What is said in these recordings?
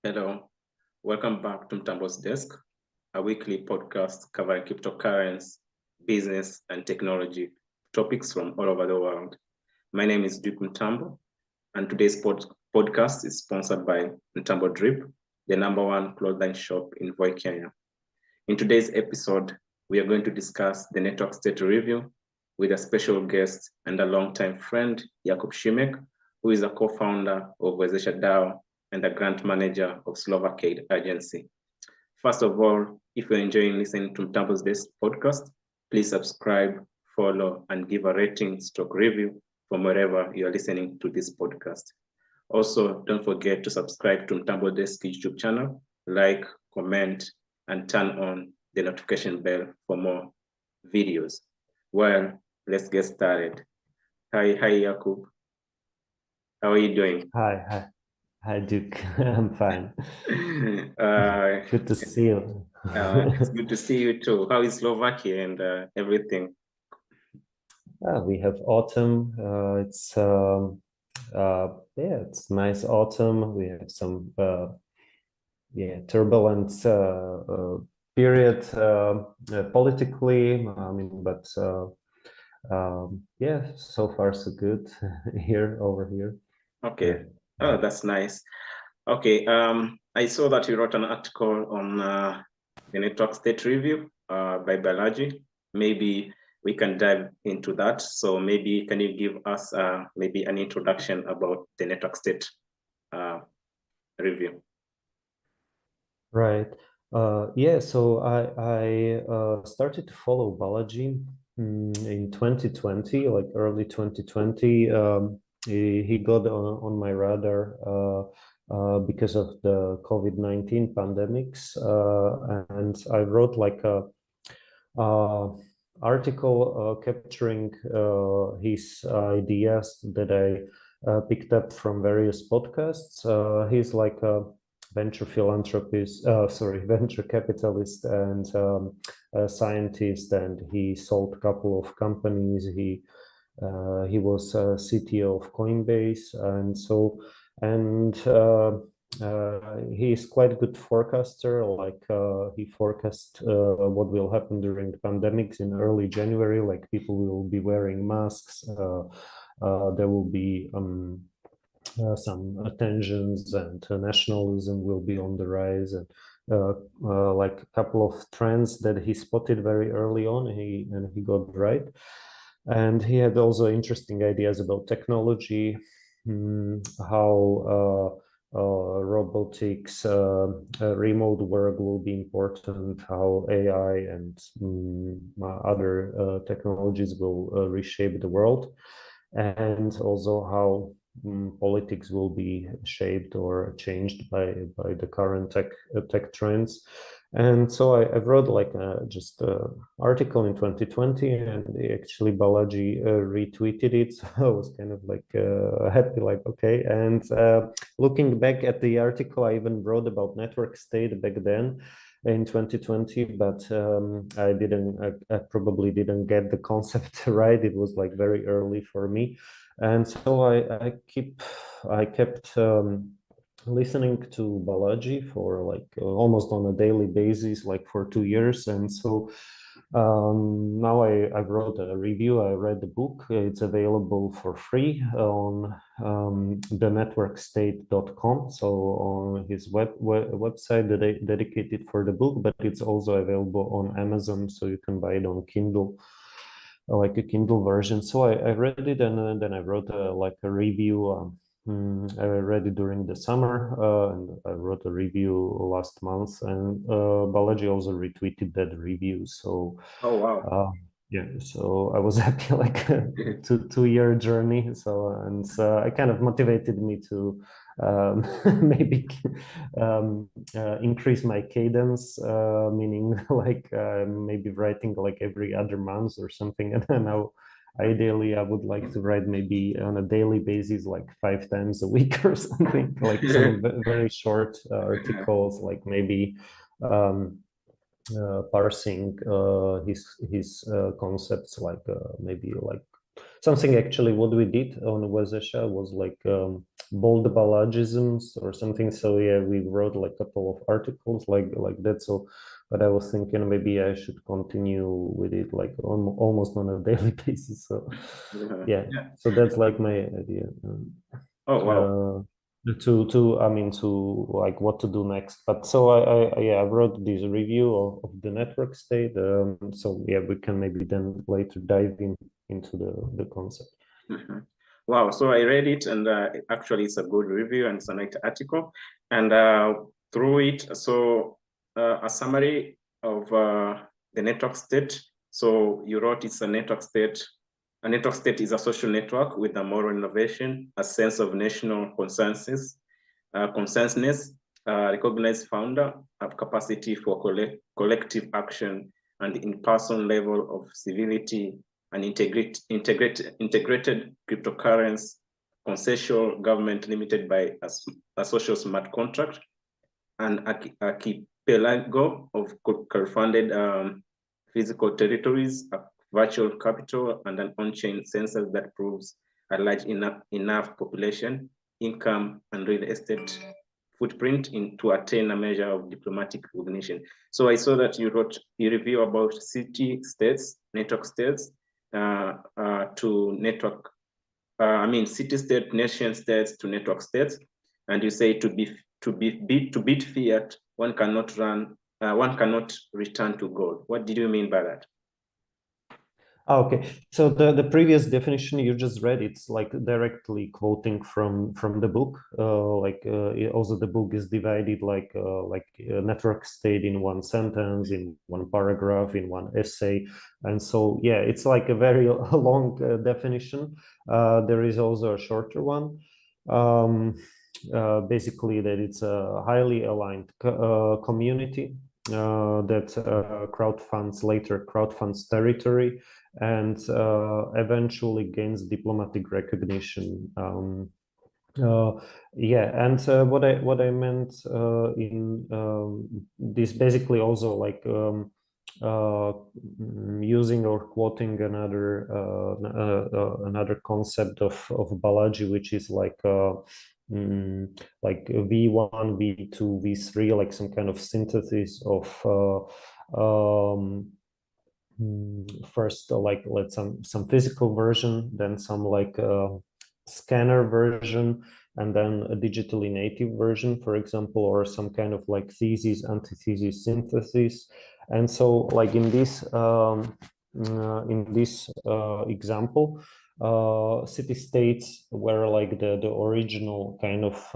Hello, welcome back to Mtambo's Desk, a weekly podcast covering cryptocurrency, business, and technology topics from all over the world. My name is Duke Mtambo, and today's podcast is sponsored by Mtambo Drip, the number one clothing shop in Voi, Kenya. In today's episode, we are going to discuss the network state review with a special guest and a longtime friend, Jakub Simek, who is a co-founder of Wezesha DAO and a grant manager of Slovak Aid Agency. First of all, if you're enjoying listening to Mtambo's Desk podcast, please subscribe, follow, and give a rating stroke review from wherever you are listening to this podcast. Also, don't forget to subscribe to Mtambo Desk YouTube channel, like, comment, and turn on the notification bell for more videos. Well, let's get started. Hi, Jakub. How are you doing? Hi, Duke. I'm fine. Good to see you. It's good to see you too. How is Slovakia and everything? We have autumn. It's nice autumn. We have some turbulent period politically. But so far so good over here. Okay. Oh, that's nice. Okay. I saw that you wrote an article on the network state review by Balaji. Maybe we can dive into that. So maybe can you give us maybe an introduction about the network state review? Right. So I started to follow Balaji in 2020, like early 2020. He got on my radar because of the COVID-19 pandemics, and I wrote like a article capturing his ideas that I picked up from various podcasts. He's like a venture philanthropist, venture capitalist and a scientist, and he sold a couple of companies. He was CTO of Coinbase, and he is quite a good forecaster. Like he forecast what will happen during the pandemics in early January. Like people will be wearing masks. There will be some tensions, and nationalism will be on the rise, and like a couple of trends that he spotted very early on. He got right, and he had also interesting ideas about technology, how robotics, remote work will be important, how AI and other technologies will reshape the world, and also how politics will be shaped or changed by the current tech trends. And so I wrote like just an article in 2020, and actually Balaji retweeted it. So I was kind of like happy, like, okay. And looking back at the article, I even wrote about network state back then in 2020, but I probably didn't get the concept right. It was like very early for me. And so I kept listening to Balaji for like almost on a daily basis, like for 2 years. And so now I wrote a review. I read the book. It's available for free on thenetworkstate.com. So on his website dedicated for the book, but it's also available on Amazon. So you can buy it on Kindle, like a Kindle version. So I read it, and then I wrote like a review. I read it during the summer, and I wrote a review last month, and Balaji also retweeted that review. So, Oh, wow. so I was happy, like a 2 year journey. So it kind of motivated me to maybe increase my cadence, meaning like maybe writing like every other month or something. And then now, ideally, I would like to write maybe on a daily basis, like 5 times a week or something, like some very short articles, like maybe parsing his concepts, like maybe like something actually what we did on Wazesha was like bold Balagisms or something. So yeah, we wrote like a couple of articles like that. So, but I was thinking maybe I should continue with it like almost on a daily basis. So yeah, so that's like my idea. Oh, wow. To I mean to like what to do next. But so I wrote this review of the network state. So yeah, we can maybe then later dive into the concept. Mhm. Wow, so I read it, and actually it's a good review and it's a nice article. And through it, so a summary of the network state. So you wrote it's a network state. A network state is a social network with a moral innovation, a sense of national consensus, recognized founder, have capacity for collective action, and in-person level of civility, and integrated cryptocurrency, consensual government limited by a social smart contract, an archipelago of crowdfunded physical territories, a virtual capital, and an on-chain census that proves a large enough population, income, and real estate footprint to attain a measure of diplomatic recognition. So I saw that you wrote a review about city-states, network states, to network, city-state, nation-states to network states, and you say to beat fiat, one cannot return to gold. What did you mean by that? Okay, so the previous definition you just read, it's like directly quoting from the book. Also the book is divided like a network state in one sentence, in one paragraph, in one essay, and so yeah, it's like a very long definition. There is also a shorter one. Basically, that it's a highly aligned community that later crowdfunds territory and eventually gains diplomatic recognition. Yeah, and what I meant in this basically also like using or quoting another concept of Balaji, which is like V1, V2, V3, like some kind of synthesis of first like let's some physical version, then some like scanner version, and then a digitally native version, for example, or some kind of like thesis antithesis synthesis. And so like in this example, city states were like the original kind of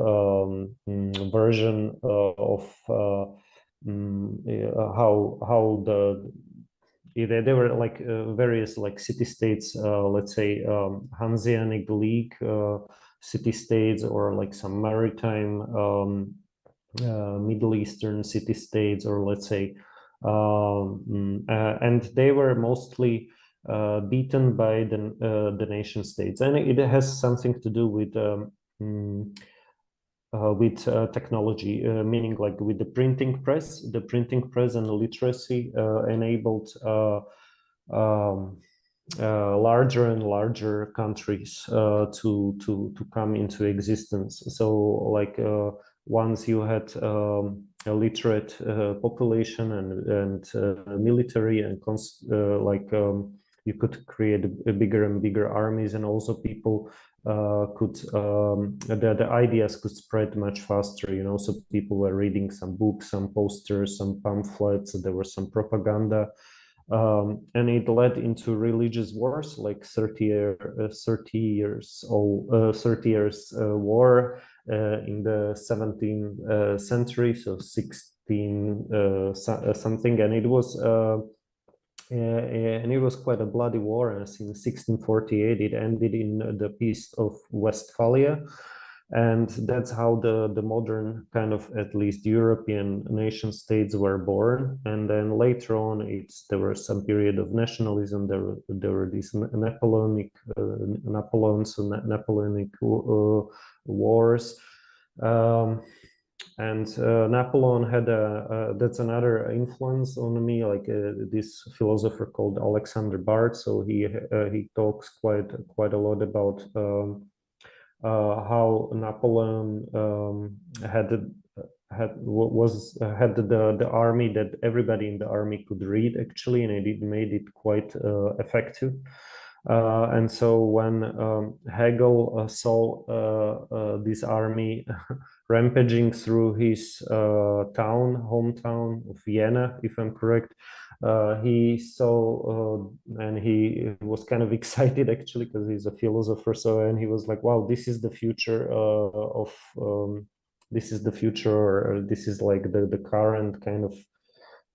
version of how they were like various like city states, let's say Hanseatic League city states, or like some maritime Middle Eastern city states, or let's say, and they were mostly beaten by the nation states, and it has something to do with technology, meaning like with the printing press. The printing press and literacy enabled larger and larger countries to come into existence. So like once you had a literate population and military and you could create a bigger and bigger armies, and also people could the ideas could spread much faster, you know. So people were reading some books, some posters, some pamphlets, there was some propaganda, and it led into religious wars, like 30 years war in the 17th century, so 16 something, and it was quite a bloody war. And in 1648, it ended in the Peace of Westphalia, and that's how the modern kind of, at least European nation states were born. And then later on, there was some period of nationalism. There were these Napoleonic wars. And Napoleon had that's another influence on me, like this philosopher called Alexander Bard. So he talks quite a lot about how Napoleon had the army that everybody in the army could read actually, and it made it quite effective. And so when Hegel saw this army rampaging through his hometown of Vienna, if I'm correct, he saw and he was kind of excited actually because he's a philosopher. So, and he was like, "Wow, this is the future this is the future, or this is like the current kind of."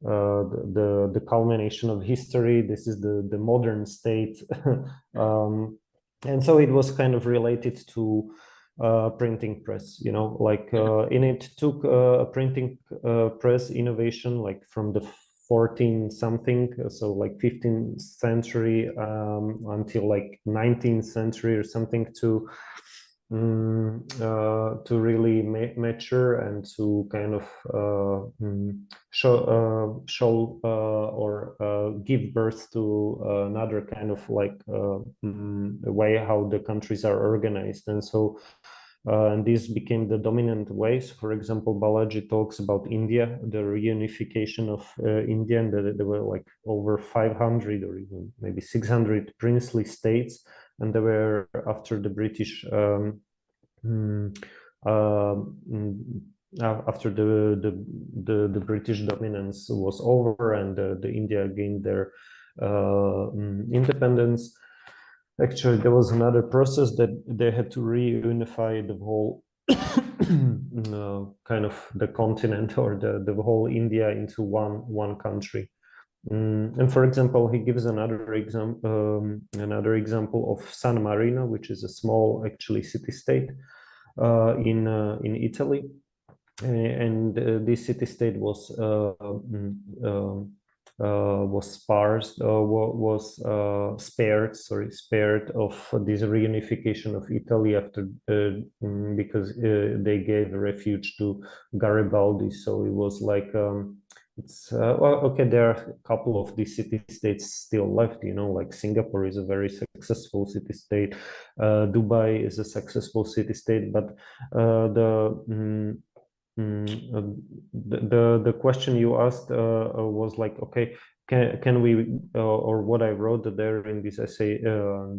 The culmination of history. This is the modern state, and so it was kind of related to printing press. You know, like in it took a printing press innovation, like from the 14 something, so like 15th century until like 19th century or something to really mature and to kind of show or give birth to another kind of like way how the countries are organized. And so and this became the dominant ways. For example, Balaji talks about India, the reunification of India, and that there were like over 500 or even maybe 600 princely states, and they were after the British after the British dominance was over and the India gained their independence. Actually, there was another process that they had to reunify the whole kind of the continent or the whole India into one country. And for example, he gives another example of San Marino, which is a small actually city-state in Italy, and this city-state was spared of this reunification of Italy after because they gave refuge to Garibaldi. So it was like it's well, okay, there are a couple of these city-states still left, you know, like Singapore is a very successful city-state, Dubai is a successful city-state, but the question you asked was like, okay, can we or what I wrote there in this essay,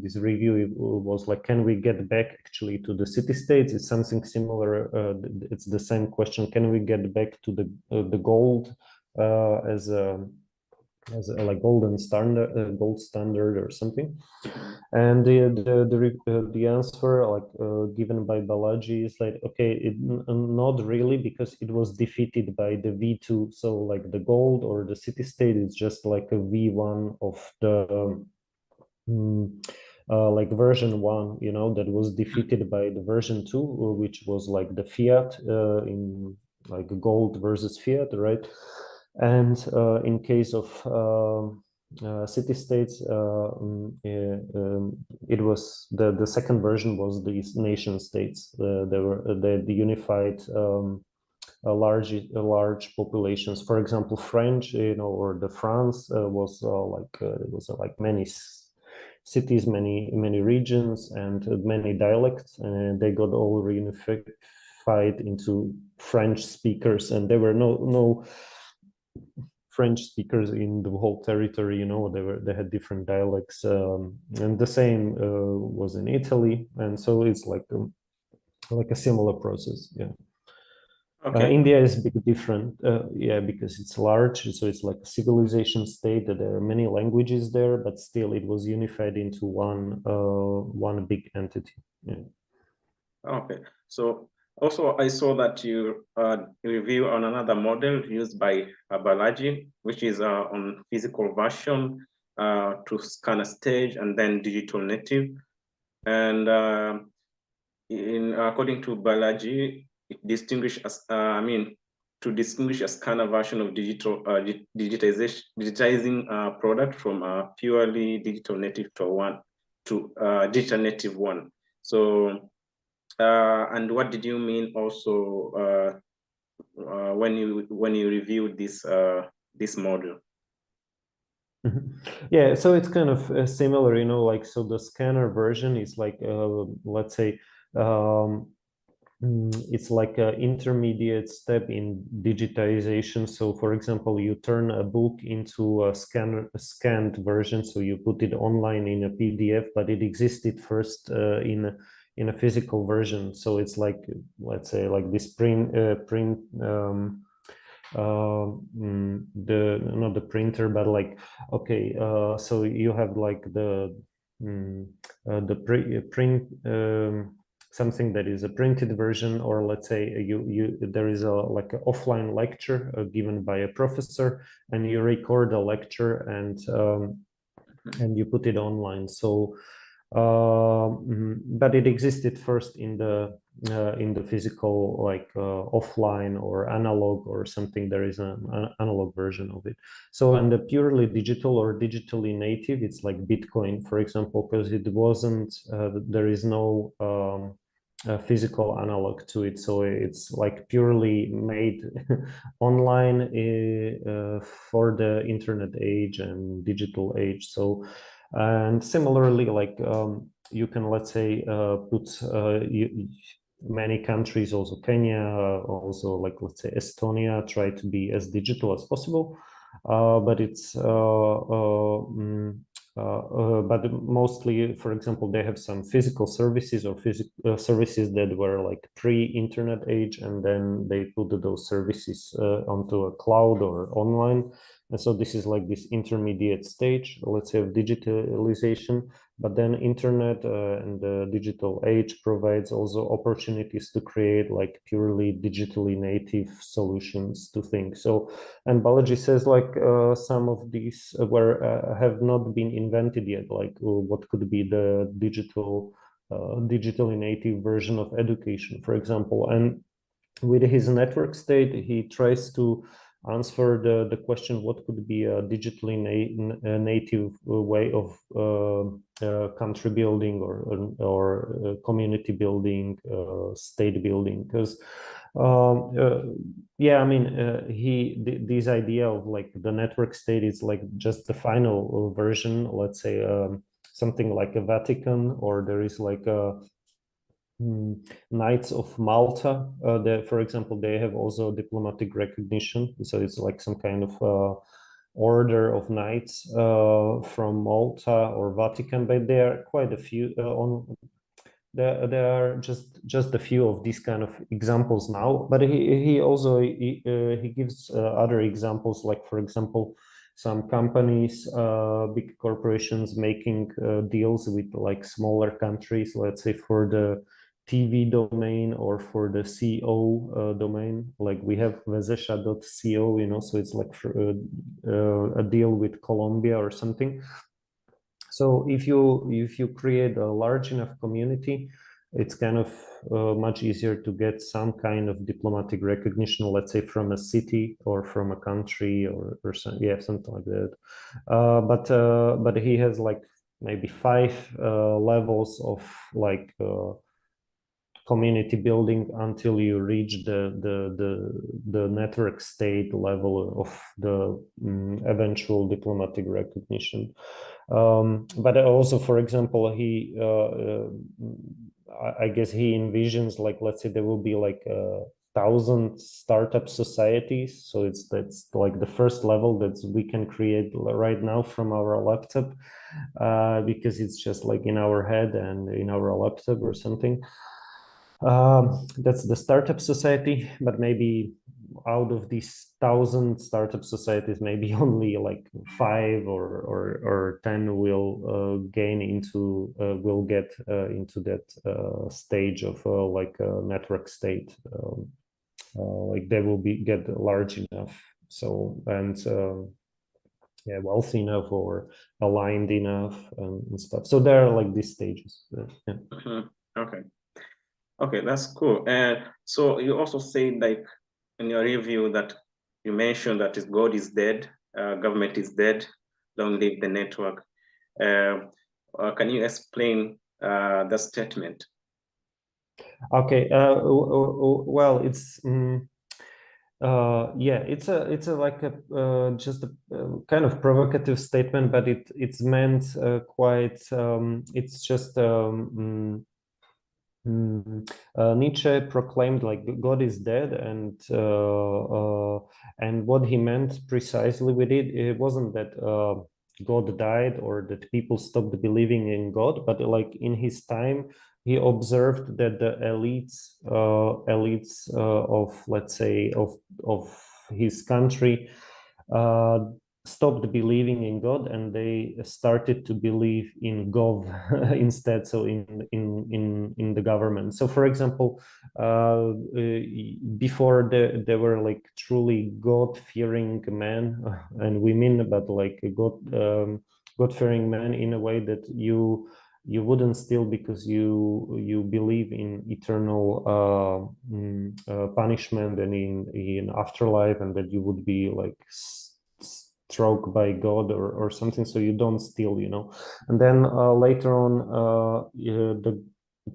this review was like, can we get back actually to the city-states? It's something similar. It's the same question. Can we get back to the gold as a like golden standard, gold standard or something? And the answer like given by Balaji is like, okay, not really, because it was defeated by the V2. So like the gold or the city-state is just like a V1 of the like version 1, you know, that was defeated by the version 2, which was like the fiat in like gold versus fiat, right? And in case of city-states, it was the second version was these nation states. They were the unified large populations. For example, French, you know, or the France was it was like many cities, many regions, and many dialects, and they got all reunified into French speakers, and there were no French speakers in the whole territory. You know, they had different dialects, and the same was in Italy, and so it's like a similar process. Yeah. Okay. India is a bit different, yeah, because it's large, so it's like a civilization state. That there are many languages there, but still it was unified into one big entity. Yeah. Okay. So also I saw that you review on another model used by Balaji, which is on physical version to scan a stage and then digital native. And according to Balaji, it distinguishes to distinguish a scanner version of digitizing product from a purely digital native to digital native one. So and what did you mean also when you reviewed this model? Yeah, so it's kind of similar, like, so the scanner version is like, let's say, it's like an intermediate step in digitization. So, for example, you turn a book into a scanned version, so you put it online in a PDF, but it existed first in a physical version. So it's like, let's say, like this print the not the printer, but like, okay, so you have like the print, something that is a printed version, or let's say there is a like an offline lecture given by a professor, and you record a lecture and you put it online. So but it existed first in the physical, like offline or analog or something. There is an analog version of it. So, and the purely digital or digitally native, it's like Bitcoin, for example, because it wasn't, there is no physical analog to it. So it's like purely made online for the internet age and digital age. So, and similarly, like you can, let's say, put many countries, also Kenya, also like, let's say, Estonia, try to be as digital as possible, but it's but mostly, for example, they have some physical services or services that were like pre-internet age, and then they put those services onto a cloud or online. And so this is like this intermediate stage, let's say, of digitalization. But then internet and the digital age provides also opportunities to create like purely digitally native solutions to things. So, and Balaji says like some of these have not been invented yet, like what could be the digitally native version of education, for example. And with his network state, he tries to answer the question, what could be a digitally native way of country building or community building, state building? Because yeah, I mean, this idea of like the network state is like just the final version. Let's say something like a Vatican, or there is like a Knights of Malta. For example, they have also diplomatic recognition. So it's like some kind of order of knights from Malta or Vatican, but there are quite a few there are just a few of these kind of examples now. But he also he gives other examples, like, for example, some companies, big corporations making deals with like smaller countries, let's say for the TV domain or for the CO domain. Like we have vezesha.co, so it's like for, a deal with Colombia or something. So if you create a large enough community, it's kind of much easier to get some kind of diplomatic recognition, let's say from a city or from a country or something like that. But he has like maybe 5 levels of like community building until you reach the network state level of the eventual diplomatic recognition. But also, for example, I guess he envisions, like, let's say there will be like 1,000 startup societies. So that's like the first level that we can create right now from our laptop, because it's just like in our head and in our laptop or something. That's the startup society, but maybe out of these 1,000 startup societies, maybe only like 5 or 10 will get into that stage of like a network state. Like they will get large enough, so, and yeah, wealthy enough or aligned enough and stuff. So there are like these stages. Yeah. Okay. Okay, that's cool. And so you also say, like, in your review, that you mentioned that God is dead, government is dead, long live the network. Can you explain the statement? Okay. Well, it's Yeah, it's a like a just a kind of provocative statement, but it's meant quite. It's just Nietzsche proclaimed like God is dead, and what he meant precisely with it wasn't that God died or that people stopped believing in God, but like in his time, he observed that the elites of, let's say, of his country uh, stopped believing in God, and they started to believe in Gov instead, so in the government. So, for example, before they were like truly God-fearing men and women, but like God-fearing men in a way that you wouldn't steal because you believe in eternal punishment and in afterlife, and that you would be like struck by God or something, so you don't steal, you know. And then later on, the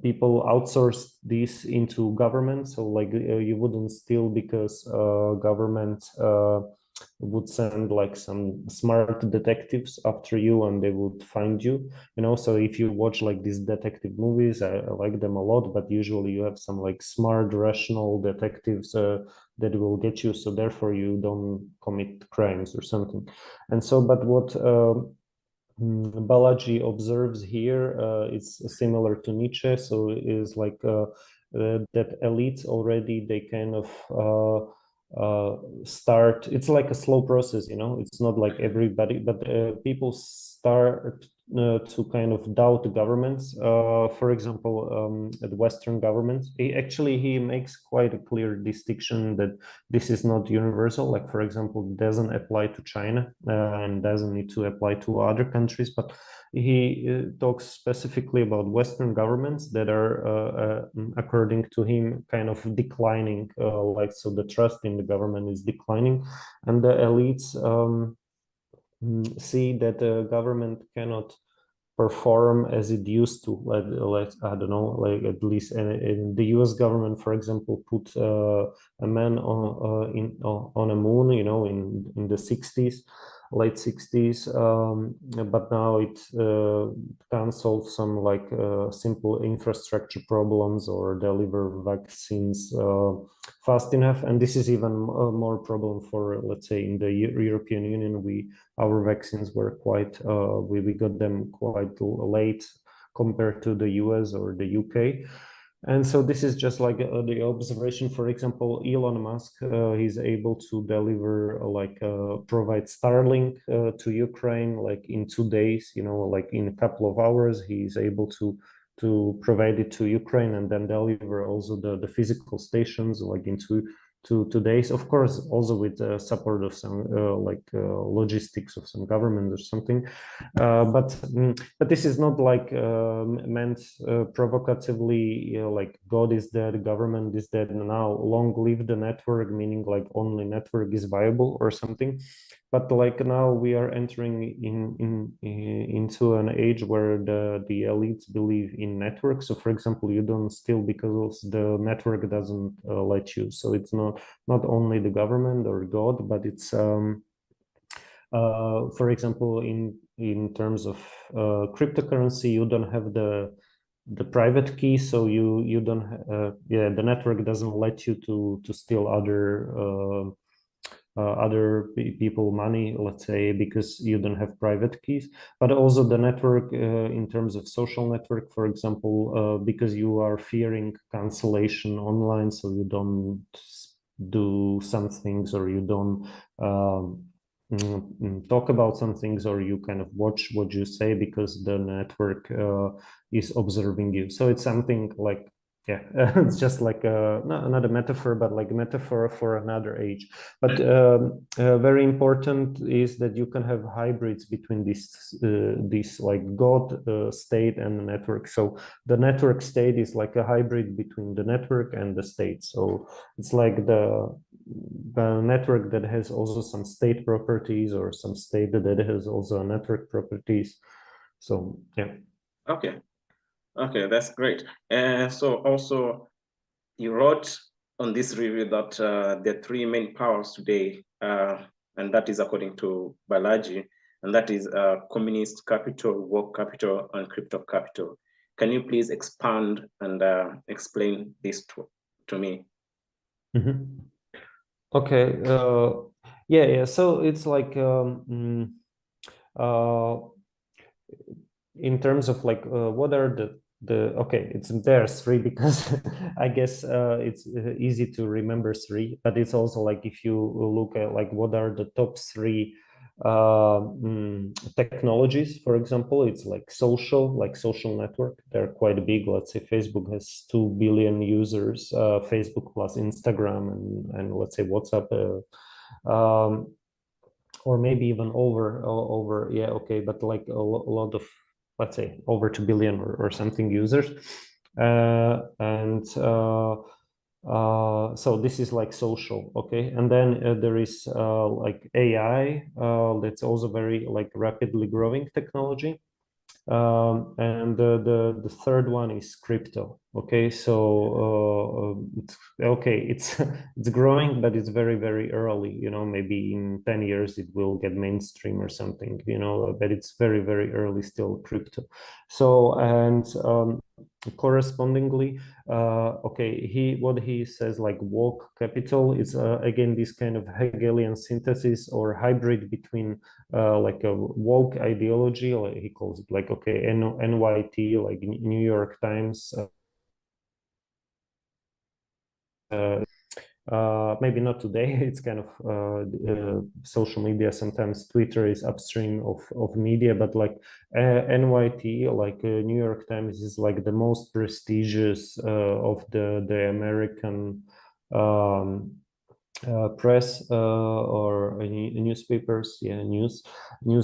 people outsourced this into government, so like you wouldn't steal because government would send like some smart detectives after you and they would find you, you know. So if you watch like these detective movies, I like them a lot, but usually you have some like smart rational detectives that will get you, so therefore you don't commit crimes or something. And so, but what Balaji observes here is similar to Nietzsche, so is like that elites already, they kind of start, it's like a slow process, you know. It's not like everybody, but people start to kind of doubt the governments. For example, the Western governments, he makes quite a clear distinction that this is not universal. Like, for example, it doesn't apply to China and doesn't need to apply to other countries, but he talks specifically about Western governments that are, according to him, kind of declining. Like, so the trust in the government is declining, and the elites see that the government cannot perform as it used to. Let's I don't know, like at least in the U.S. government, for example, put a man on a moon, you know, in the 60s, late 60s, but now it can't solve some like simple infrastructure problems or deliver vaccines fast enough. And this is even more problem for, let's say, in the European Union. Our vaccines were quite we got them quite late compared to the US or the UK. And so this is just like the observation. For example, Elon Musk, he's able to deliver provide Starlink to Ukraine like in 2 days, you know, like in a couple of hours, he's able to provide it to Ukraine and then deliver also the physical stations like in 2 days. Of course, also with support of some logistics of some government or something. But this is not like meant provocatively, you know, like God is dead, government is dead, now long live the network, meaning like only network is viable or something. But like now we are entering into an age where the elites believe in networks. So for example, you don't steal because the network doesn't let you. So it's not only the government or God, but it's for example, in terms of cryptocurrency, you don't have the private key, so you don't the network doesn't let you to steal other people money, let's say, because you don't have private keys. But also the network in terms of social network, for example, because you are fearing cancellation online, so you don't do some things, or you don't talk about some things, or you kind of watch what you say because the network is observing you. So it's something like, yeah, it's just like not a metaphor, but like a metaphor for another age. But very important is that you can have hybrids between this like God state and the network. So the network state is like a hybrid between the network and the state. So it's like the network that has also some state properties, or some state that has also network properties. So yeah. Okay, that's great. And so also you wrote on this review that there are three main powers today, and that is according to Balaji, and that is communist capital, woke capital, and crypto capital. Can you please expand and explain this to me? Mm-hmm. Okay. Yeah. So it's like in terms of like what are the okay, there's three because I guess it's easy to remember three, but it's also like if you look at like what are the top three technologies, for example, it's like social network. They're quite big. Let's say Facebook has 2 billion users, Facebook plus Instagram and let's say WhatsApp, or maybe even over, yeah, okay, but like a lot of, let's say, over 2 billion or something users. So this is like social, okay, and then there is like AI, that's also very like rapidly growing technology. And the third one is crypto. Okay, so it's it's growing, but it's very early. You know, maybe in 10 years it will get mainstream or something. You know, but it's very early still, crypto. So and correspondingly, okay, what he says like woke capital is again this kind of Hegelian synthesis or hybrid between like a woke ideology, like he calls it, like okay, NYT, like New York Times, maybe not today. It's kind of social media. Sometimes Twitter is upstream of media, but like NYT, like New York Times, is like the most prestigious of the American press or newspapers, yeah, news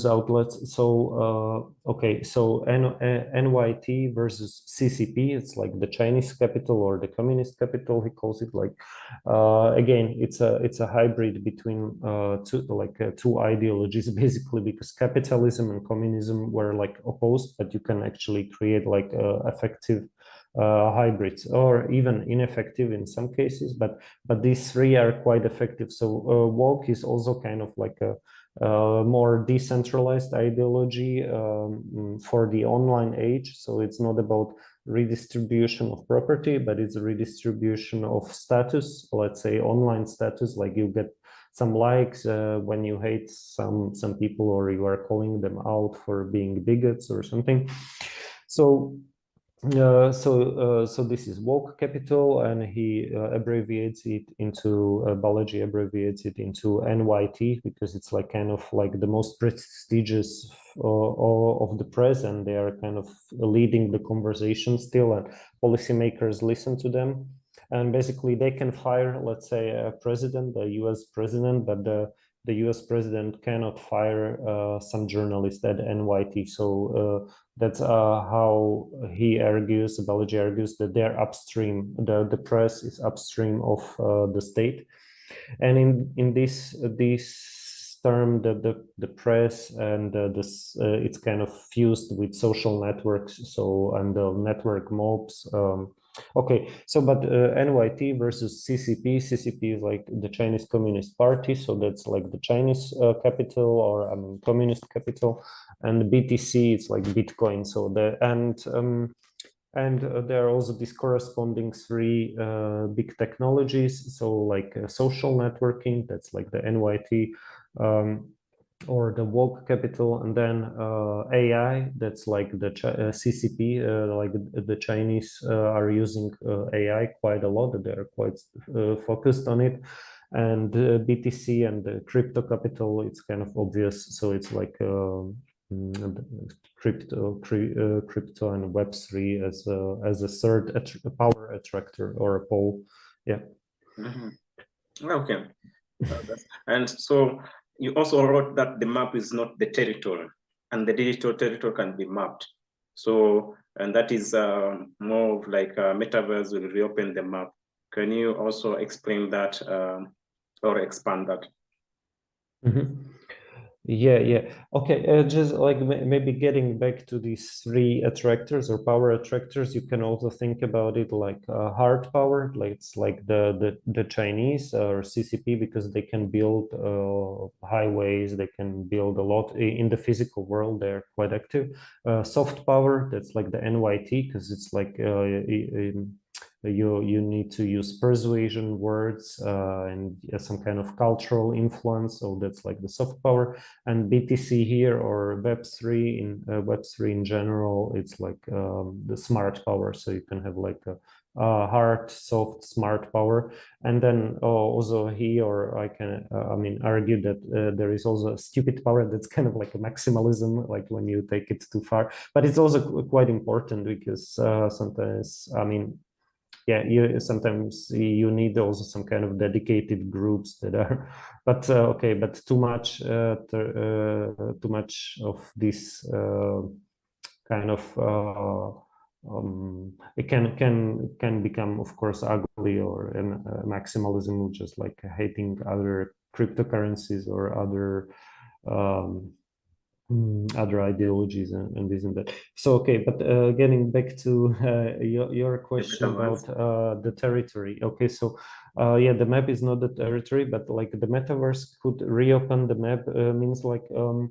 outlets. So okay, so NYT versus CCP, it's like the Chinese capital or the communist capital, he calls it. Like again, it's a hybrid between two ideologies basically, because capitalism and communism were like opposed, but you can actually create like effective hybrids, or even ineffective in some cases, but these three are quite effective. So woke is also kind of like a more decentralized ideology for the online age. So it's not about redistribution of property, but it's a redistribution of status, let's say online status, like you get some likes when you hate some people, or you are calling them out for being bigots or something. So so this is woke capital, and he abbreviates it into Balaji abbreviates it into NYT, because it's like kind of like the most prestigious of the press, and they are kind of leading the conversation still, and policymakers listen to them. And basically, they can fire, let's say, a president, the U.S. president, but the U.S. president cannot fire some journalist at NYT. So that's how Balaji argues, that they're upstream, the press is upstream of the state. And in this term, the press and this it's kind of fused with social networks, so, and the network mobs. Okay, so but NYT versus CCP. CCP is like the Chinese Communist Party, so that's like the Chinese capital, or communist capital, and BTC, it's like Bitcoin. So and there are also these corresponding three big technologies. So like social networking, that's like the NYT, or the woke capital, and then AI, that's like the CCP, like the Chinese are using AI quite a lot, they're quite focused on it. And BTC and the crypto capital, it's kind of obvious. So it's like crypto and Web3 as a third power attractor or a pole. Yeah. Okay. And so you also wrote that the map is not the territory, and the digital territory can be mapped. So, and that is more of like metaverse will reopen the map. Can you also explain that or expand that? Yeah. Okay, just like maybe getting back to these three attractors or power attractors, you can also think about it like hard power, like it's like the Chinese or CCP, because they can build highways, they can build a lot in the physical world. They're quite active. Soft power, that's like the NYT, because it's like you need to use persuasion words and some kind of cultural influence. So that's like the soft power. And BTC here, or Web3 in general, it's like the smart power. So you can have like a hard, soft, smart power. And then also here, or I can, I mean, argue that there is also a stupid power that's kind of like a maximalism, like when you take it too far. But it's also quite important because sometimes, I mean, yeah, you sometimes you need also some kind of dedicated groups that are, but okay, but too much of this kind of it can become, of course, ugly, or maximalism, just like hating other cryptocurrencies or other ideologies and this and that. So okay, but getting back to your question about the territory. Okay, so yeah, the map is not the territory, but like the metaverse could reopen the map, means like uh,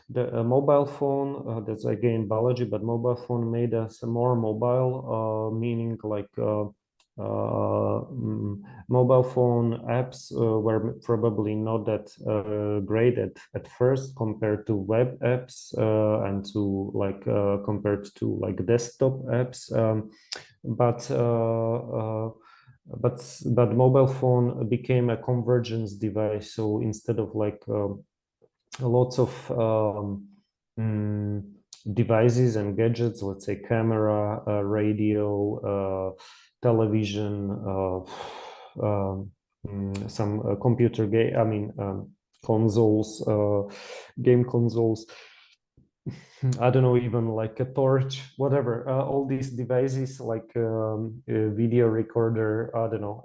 the mobile phone, that's again Balaji, but mobile phone made us more mobile, meaning like mobile phone apps were probably not that great at first compared to web apps and to like compared to like desktop apps, but but mobile phone became a convergence device. So instead of like lots of mm, devices and gadgets, let's say camera, radio, television, some computer game, I mean, consoles, game consoles. I don't know, even like a torch, whatever. All these devices, like a video recorder, I don't know,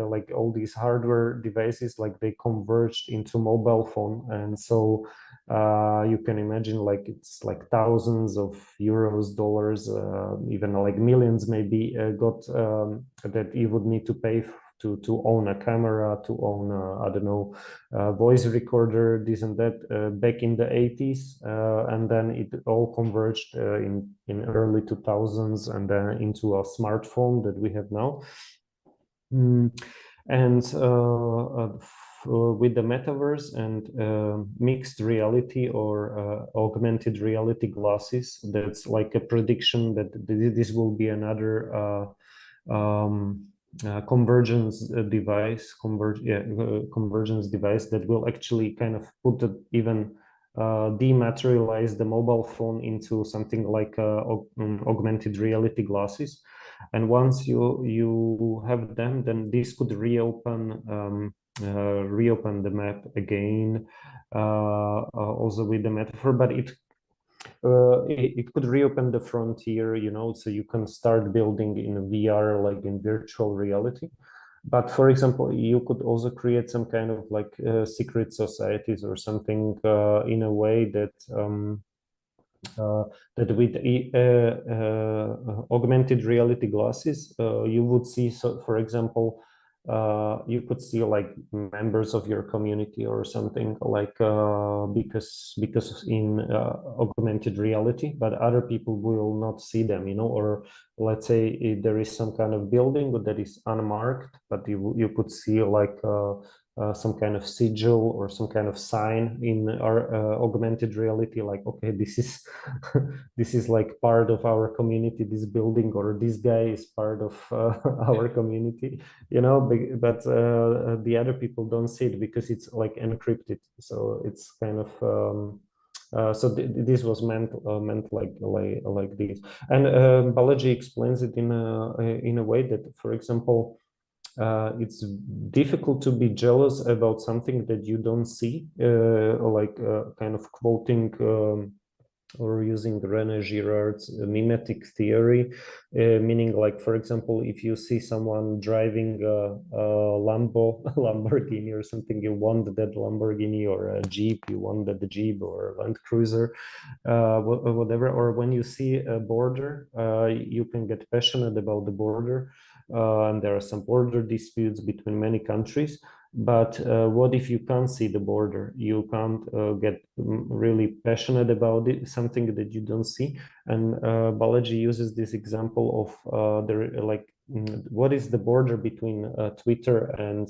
like all these hardware devices, like they converged into mobile phone, and so you can imagine, like it's like thousands of euros, dollars, even like millions, maybe got that you would need to pay to own a camera, to own I don't know, voice recorder, this and that, back in the 80s, and then it all converged in early 2000s, and then into a smartphone that we have now. And with the metaverse and mixed reality or augmented reality glasses, that's like a prediction that this will be another convergence device, convergence device that will actually kind of put the even dematerialize the mobile phone into something like augmented reality glasses. And once you have them, then this could reopen the map again, also with the metaphor, but it could reopen the frontier, you know, so you can start building in VR, like in virtual reality. But for example, you could also create some kind of like secret societies or something in a way that that with augmented reality glasses, you would see, so for example, you could see like members of your community or something like because in augmented reality, but other people will not see them, you know. Or let's say if there is some kind of building that is unmarked, but you could see like some kind of sigil or some kind of sign in our augmented reality, like, okay, this is this is like part of our community, this building, or this guy is part of our community, you know. But the other people don't see it because it's like encrypted, so it's kind of so this was meant like this. And Balaji explains it in a way that, for example, it's difficult to be jealous about something that you don't see, like kind of quoting or using René Girard's mimetic theory, meaning like, for example, if you see someone driving a Lamborghini or something, you want that Lamborghini, or a Jeep, you want that Jeep, or Land Cruiser, whatever. Or when you see a border, you can get passionate about the border, and there are some border disputes between many countries. But what if you can't see the border? You can't get really passionate about it, something that you don't see. And Balaji uses this example of what is the border between Twitter and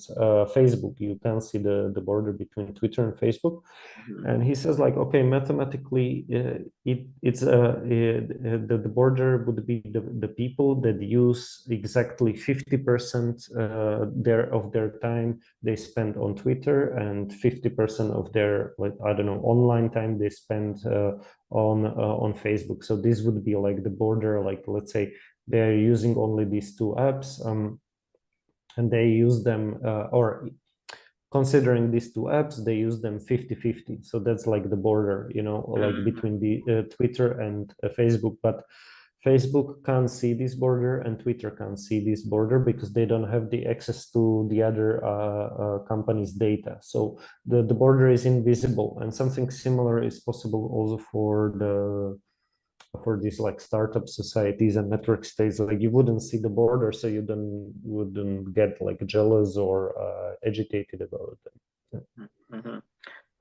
Facebook? You can't see the border between Twitter and Facebook. And he says, like, okay, mathematically, the border would be the people that use exactly 50% of their time they spend on Twitter, and 50% of their, like, I don't know, online time they spend on Facebook. So this would be like the border. Like, let's say they're using only these two apps, and they use them, or considering these two apps, they use them 50-50. So that's like the border, like between the Twitter and Facebook. But Facebook can't see this border, and Twitter can't see this border, because they don't have the access to the other company's data. So the border is invisible, and something similar is possible also for these like startup societies and network states. Like, you wouldn't see the border, so you wouldn't get like jealous or agitated about it. Mm-hmm.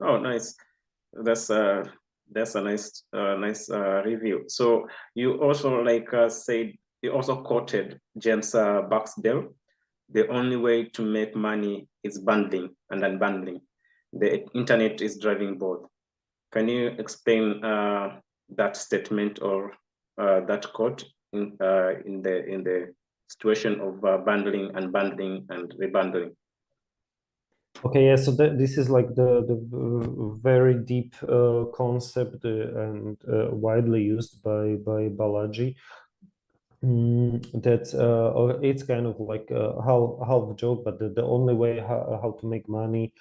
Oh, nice. That's a nice review. So you also said, you also quoted James Barksdale. The only way to make money is bundling and unbundling. The internet is driving both. Can you explain that statement, or that quote in the situation of bundling, unbundling, and rebundling? Okay, yeah. So this is like the very deep concept, and widely used by Balaji. That it's kind of like half joke, but the only way how to make money,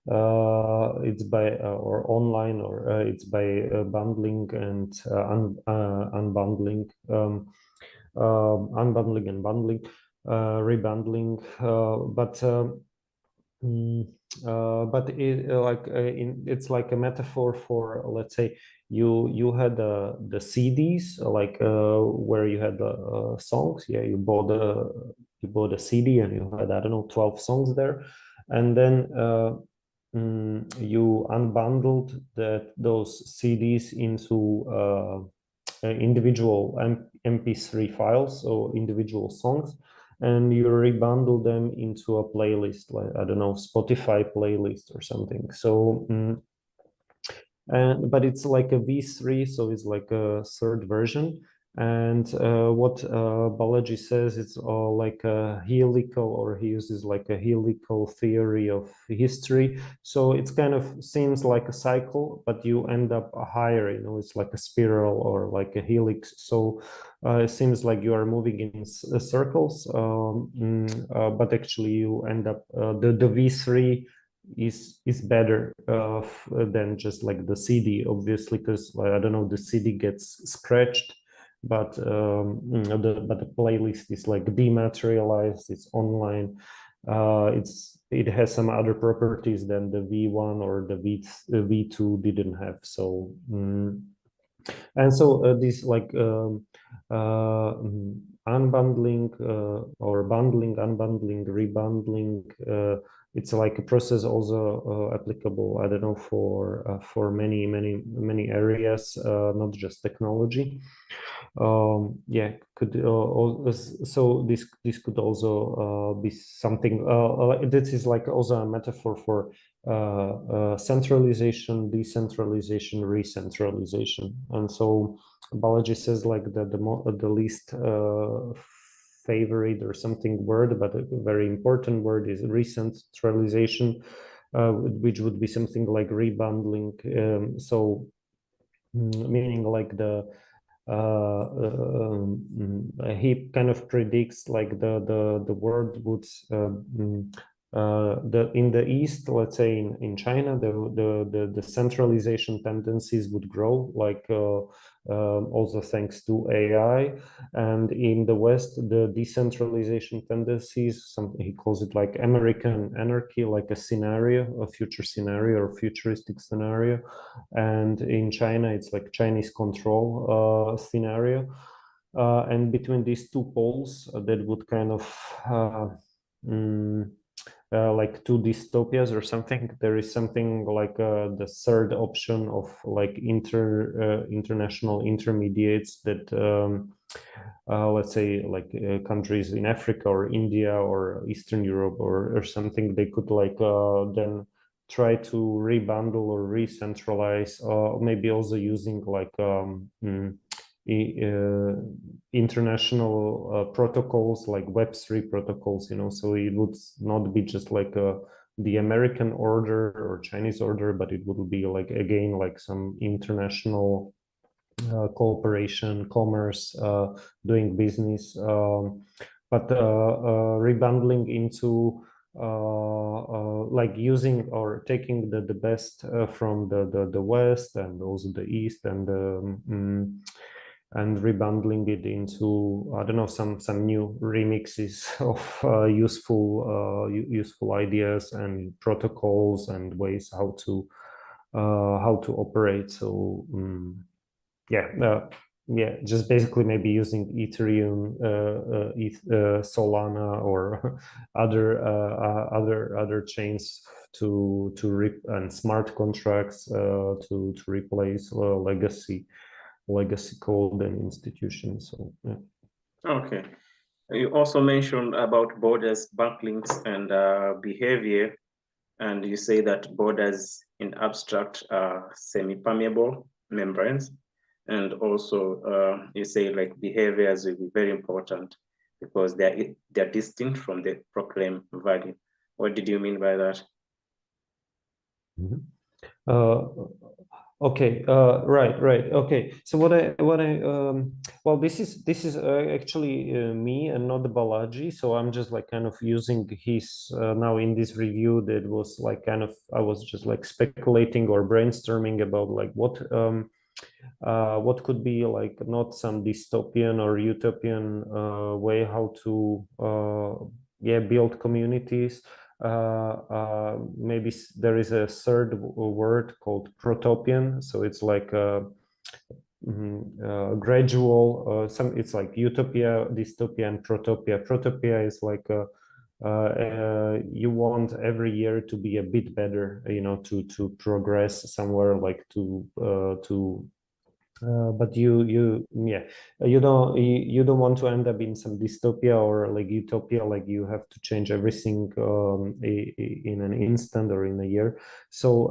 it's by or online, or it's by bundling and unbundling, unbundling and bundling, rebundling. But it's like a metaphor for, let's say, you had the CDs, like where you had the songs. Yeah, you bought a CD, and you had, I don't know, 12 songs there, and then you unbundled those CDs into individual MP3 files, so individual songs, and you rebundle them into a playlist, like, I don't know, Spotify playlist or something. So but it's like a V3, so it's like a third version. And what Balaji says, it's all like a helical, or he uses like a helical theory of history. So it's kind of seems like a cycle, but you end up higher, it's like a spiral or like a helix. So it seems like you are moving in circles, but actually you end up, the V3 is better than just like the CD, obviously, because I don't know, the CD gets scratched, but the playlist is like dematerialized, it's online, it has some other properties than the V1 or the V2 didn't have. So and so this like unbundling or bundling, unbundling, rebundling, it's like a process also applicable, I don't know, for many areas, not just technology. Yeah, could so this could also be something. This is like also a metaphor for centralization, decentralization, re-centralization. And so Balaji says like the least favorite or something word, but a very important word is re-centralization, which would be something like rebundling. Meaning like he kind of predicts like the world would in the East, let's say in China, the centralization tendencies would grow, like also thanks to AI, and in the West, the decentralization tendencies, he calls it like American anarchy, like a scenario, a future scenario or futuristic scenario, and in China, it's like Chinese control scenario, and between these two poles, that would kind of like two dystopias or something. There is something like the third option of like international intermediates that let's say like countries in Africa or India or Eastern Europe or something, they could like then try to rebundle or re-centralize, maybe also using like international protocols like Web3 protocols, so it would not be just like the American order or Chinese order, but it would be like, again, like some international cooperation, commerce, doing business, but rebundling into like using or taking the best from the West and also the East, and rebundling it into, I don't know, some new remixes of useful ideas and protocols and ways how to operate. So yeah, just basically maybe using Ethereum, Solana, or other chains and smart contracts to replace legacy code and institutions. So yeah. Okay. You also mentioned about borders, backlinks, and behavior, and you say that borders in abstract are semi-permeable membranes, and also you say like behaviors will be very important because they're distinct from the proclaimed value. What did you mean by that? Okay, right. Okay, so well, this is actually me and not the Balaji. So I'm just like kind of using his now in this review, that was like kind of, I was just like speculating or brainstorming about like what could be like not some dystopian or utopian way how to build communities. Maybe there is a third word called protopian, so it's like gradual, it's like utopia, dystopia, and protopia. Protopia is like you want every year to be a bit better, to progress somewhere, like but you don't want to end up in some dystopia or like utopia, like you have to change everything in an instant or in a year. So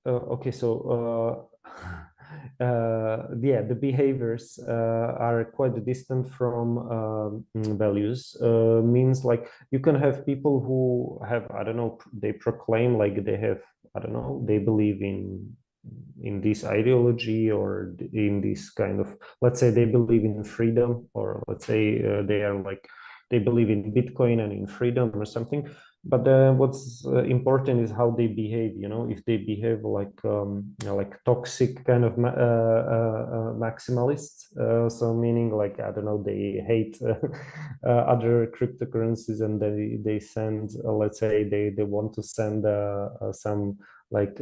okay, so the behaviors are quite distant from values. Means like you can have people who have, I don't know, they proclaim like they have, I don't know, they believe in this ideology or in this kind of, let's say they believe in freedom, or let's say they believe in Bitcoin and in freedom or something. But what's important is how they behave. If they behave like toxic kind of maximalists, so meaning like, I don't know, they hate other cryptocurrencies, and they send, let's say they want to send some like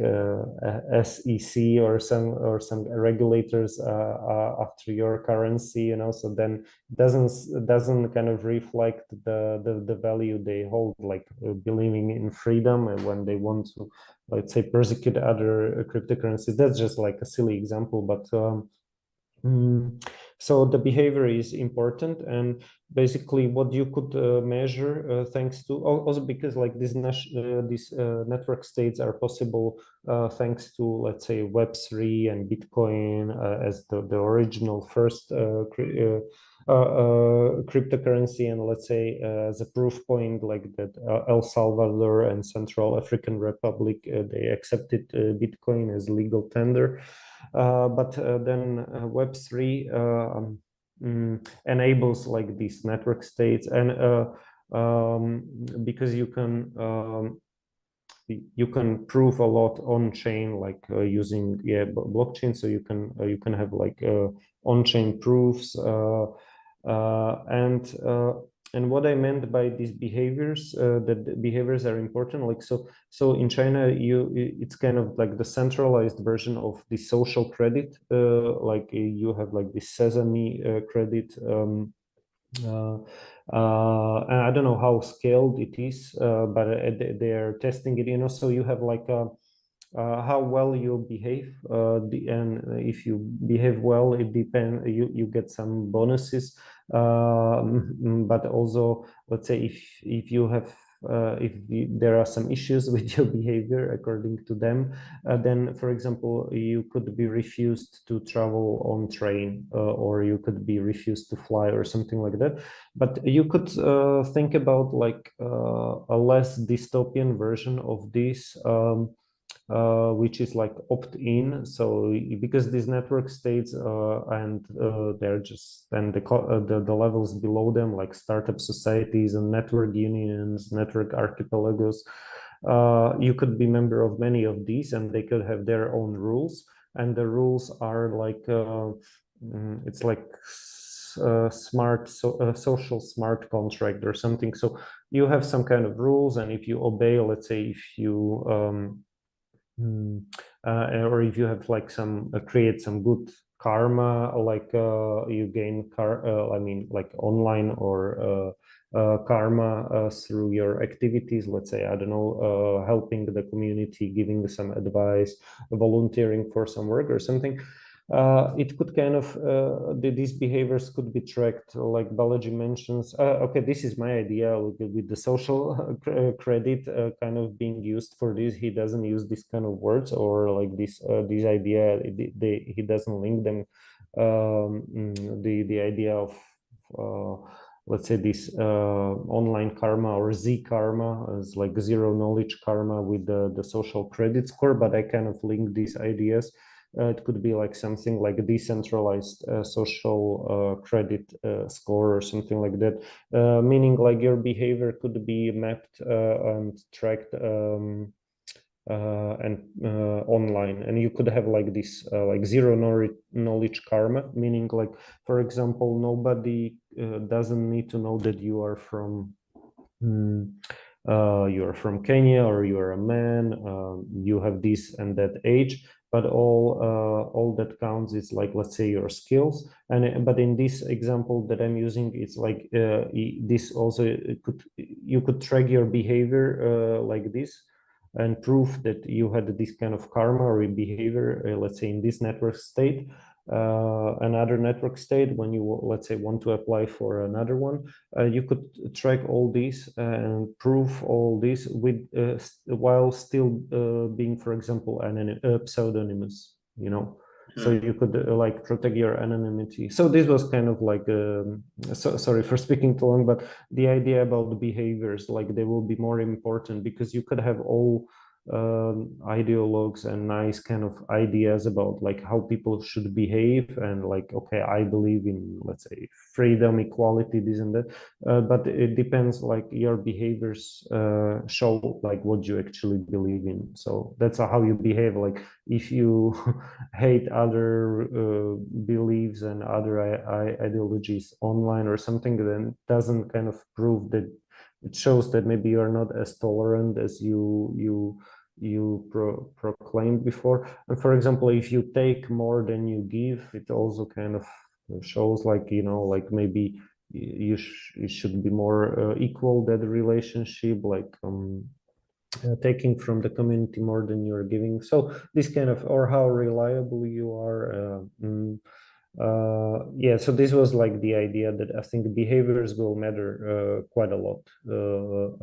SEC or some regulators after your currency, so then doesn't kind of reflect the value they hold, like believing in freedom, and when they want to, let's say, persecute other cryptocurrencies. That's just like a silly example, but so the behavior is important, and basically what you could measure thanks to also, because like these network states are possible thanks to, let's say, Web3 and Bitcoin as the original first cryptocurrency, and let's say as a proof point, like that El Salvador and Central African Republic, they accepted Bitcoin as legal tender. But then Web3 enables like these network states, and because you can prove a lot on chain, like using blockchain, so you can have like on chain proofs, and what I meant by these behaviors, that the behaviors are important, like so in China it's kind of like the centralized version of the social credit, like you have like the Sesame credit, and I don't know how scaled it is, but they are testing it, so you have like how well you behave, and if you behave well, it depends, you get some bonuses, but also, let's say, if you have there are some issues with your behavior according to them, then, for example, you could be refused to travel on train, or you could be refused to fly or something like that. But you could think about like a less dystopian version of this, which is like opt-in. So because these network states and they're just, and the levels below them, like startup societies and network unions, network archipelagos, you could be member of many of these, and they could have their own rules, and the rules are like it's like social smart contract or something. So you have some kind of rules, and if you obey, let's say, if you or if you have like some create some good karma, like you gain I mean, like online or karma through your activities, let's say, I don't know, helping the community, giving some advice, volunteering for some work or something. It could kind of these behaviors could be tracked, like Balaji mentions. Okay, this is my idea with the social credit kind of being used for this. He doesn't use this kind of words, or like this idea. He doesn't link them. The idea of let's say this online karma or Z karma as like zero knowledge karma with the social credit score, but I kind of link these ideas. It could be like something like a decentralized social credit score or something like that, meaning like your behavior could be mapped and tracked and online, and you could have like this like zero knowledge karma, meaning like, for example, nobody doesn't need to know that you are from Kenya, or you are a man, you have this and that age, but all that counts is like, let's say, your skills. And but in this example that I'm using, it's like this also you could track your behavior like this, and prove that you had this kind of karma or behavior, let's say, in this network state. Another network state, when you, let's say, want to apply for another one, you could track all these and prove all this with while still being, for example, pseudonymous, so you could like protect your anonymity. So this was kind of like sorry for speaking too long, but the idea about the behaviors, like, they will be more important, because you could have all ideologues and nice kind of ideas about like how people should behave, and like, okay, I believe in, let's say, freedom, equality, this and that, but it depends, like, your behaviors show like what you actually believe in. So that's how you behave. Like, if you hate other beliefs and other ideologies online or something, then it doesn't kind of prove that. It shows that maybe you're not as tolerant as you proclaimed before. And for example, if you take more than you give, it also kind of shows like, like maybe it should be more equal, that relationship, like taking from the community more than you're giving. So this kind of, or how reliable you are. Yeah, so this was like the idea that I think behaviors will matter quite a lot,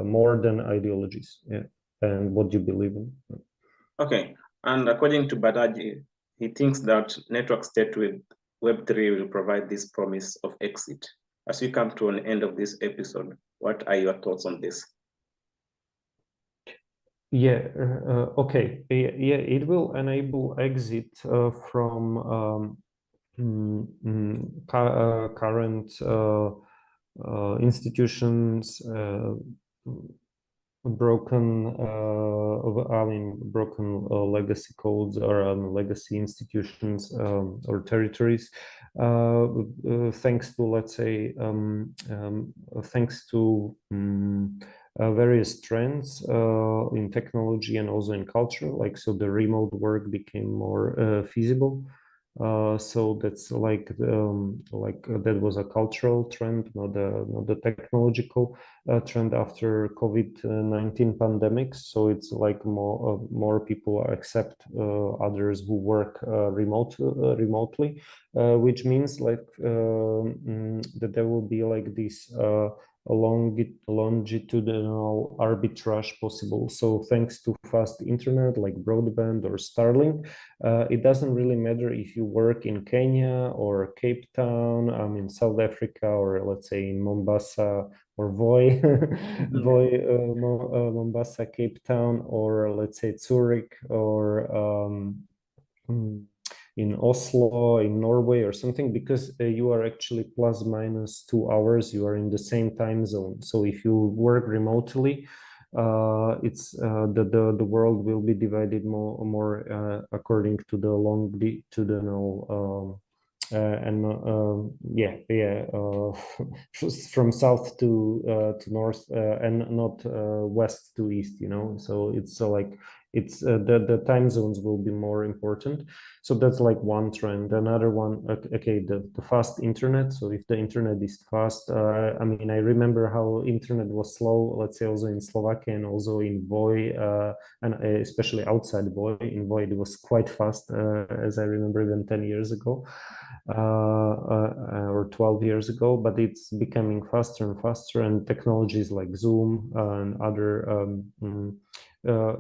more than ideologies. Yeah, and what you believe in. Okay, and according to Balaji, he thinks that network state with Web3 will provide this promise of exit. As we come to an end of this episode, what are your thoughts on this? Yeah, okay. Yeah, it will enable exit from current institutions, broken legacy codes or legacy institutions or territories, thanks to, let's say, thanks to various trends in technology and also in culture. Like, so the remote work became more feasible. So that's like that was a cultural trend, not the technological trend after COVID-19 pandemics. So it's like more people accept others who work remotely, which means like that there will be like this longitudinal arbitrage possible. So thanks to fast internet like broadband or Starlink, it doesn't really matter if you work in Kenya or Cape Town, in South Africa, or let's say in Mombasa or Mombasa, Cape Town, or let's say Zurich, or in Oslo, in Norway, or something, because you are actually plus minus 2 hours, you are in the same time zone. So if you work remotely, it's the world will be divided more according to the longitudinal from south to north and not west to east, you know. So it's like it's the time zones will be more important. So that's like one trend. Another one, okay, the fast internet. So if the internet is fast, I mean, I remember how internet was slow, let's say also in Slovakia and also in Voi, and especially outside Voi. In Voi, it was quite fast, as I remember, even 10 years ago. Or 12 years ago, but it's becoming faster and faster, and technologies like Zoom and other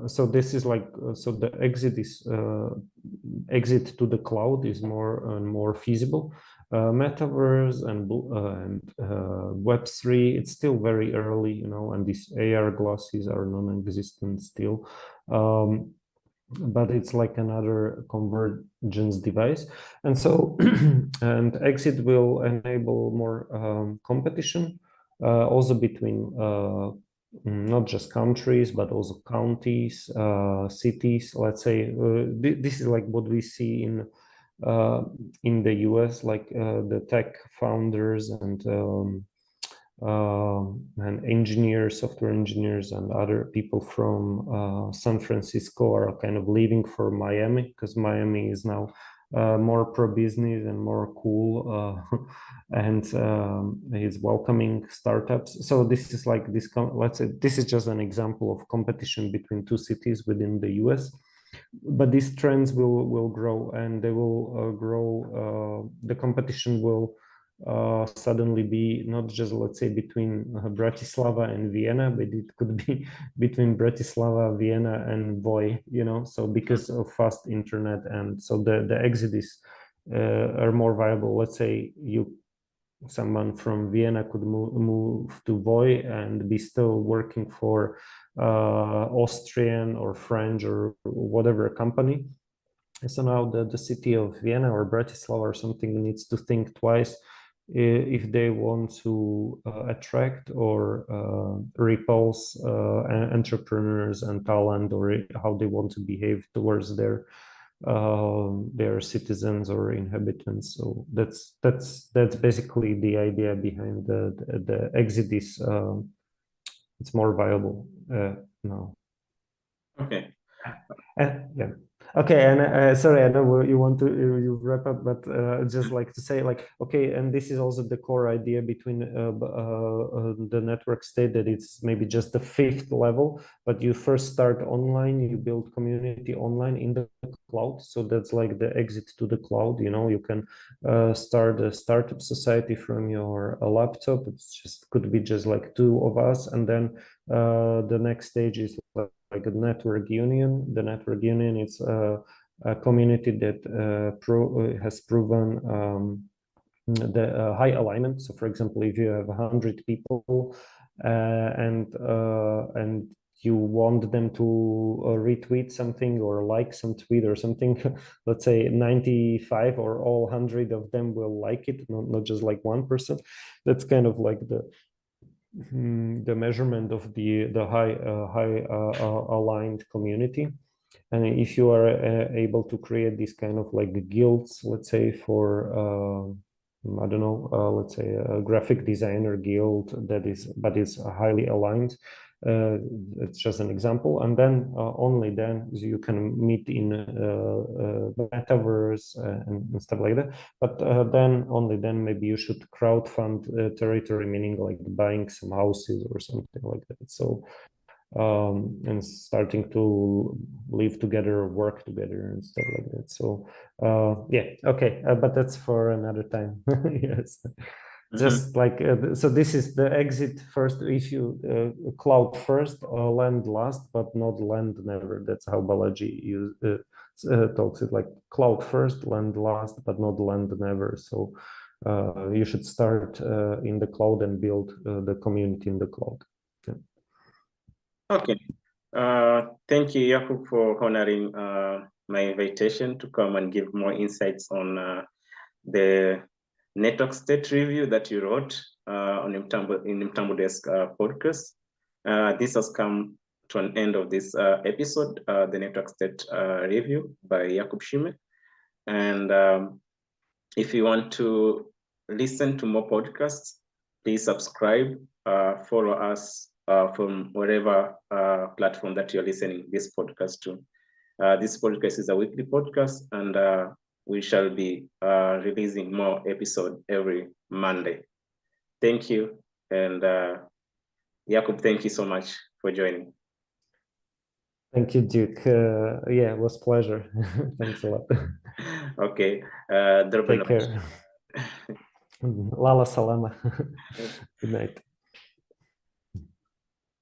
so this is like so the exit to the cloud is more and more feasible. Metaverse and Web3, it's still very early, you know, and these AR glasses are non-existent still. But it's like another convergence device. And so, and exit will enable more competition, also between not just countries, but also counties, cities. Let's say this is like what we see in the US, like the tech founders and engineers, software engineers, and other people from San Francisco are kind of leaving for Miami, because Miami is now more pro-business and more cool, and is welcoming startups. So this is like this. Let's say this is just an example of competition between two cities within the U.S. But these trends will grow, and they will grow. The competition will suddenly be not just, let's say, between Bratislava and Vienna, but it could be between Bratislava, Vienna, and Voi, you know. So because of fast internet, and so the exits are more viable. Let's say someone from Vienna could move to Voi and be still working for Austrian or French or whatever company. So now the city of Vienna or Bratislava or something needs to think twice if they want to attract or repulse entrepreneurs and talent, or how they want to behave towards their citizens or inhabitants. So that's basically the idea behind the exit is it's more viable now. Okay. Yeah. Okay, and sorry, I know you want to you wrap up, but just like to say, like, okay, and this is also the core idea between the network state, that it's maybe just the fifth level, but you first start online, you build community online in the cloud. So that's like the exit to the cloud. You know, you can start a startup society from your laptop. It's just could be just like two of us, and then the next stage is like a network union. The network union is a community that has proven the high alignment. So, for example, if you have 100 people and you want them to retweet something or like some tweet or something, let's say 95 or all 100 of them will like it, not just like 1%. That's kind of like the measurement of the high aligned community. And if you are able to create these kind of like guilds, let's say for I don't know, let's say a graphic designer guild that is highly aligned. It's just an example, and then only then you can meet in metaverse and stuff like that. But then only then maybe you should crowdfund territory, meaning like buying some houses or something like that. So and starting to live together, work together, and stuff like that. So yeah, okay, but that's for another time. Yes. Just like so this is the exit first. If you cloud first, land last, but not land never. That's how Balaji talks it, like cloud first, land last, but not land never. So you should start in the cloud and build the community in the cloud. Yeah. Okay. Thank you, Jakub, for honoring my invitation to come and give more insights on the network state review that you wrote on Mtambo Desk podcast. This has come to an end of this episode, the network state review by Jakub Simek. And if you want to listen to more podcasts, please subscribe, follow us from wherever platform that you're listening this podcast to. This podcast is a weekly podcast, and we shall be releasing more episodes every Monday. Thank you. And Jakub, thank you so much for joining. Thank you, Duke. Yeah, it was a pleasure. Thanks a lot. Okay. Take care. Lala salama. Good night.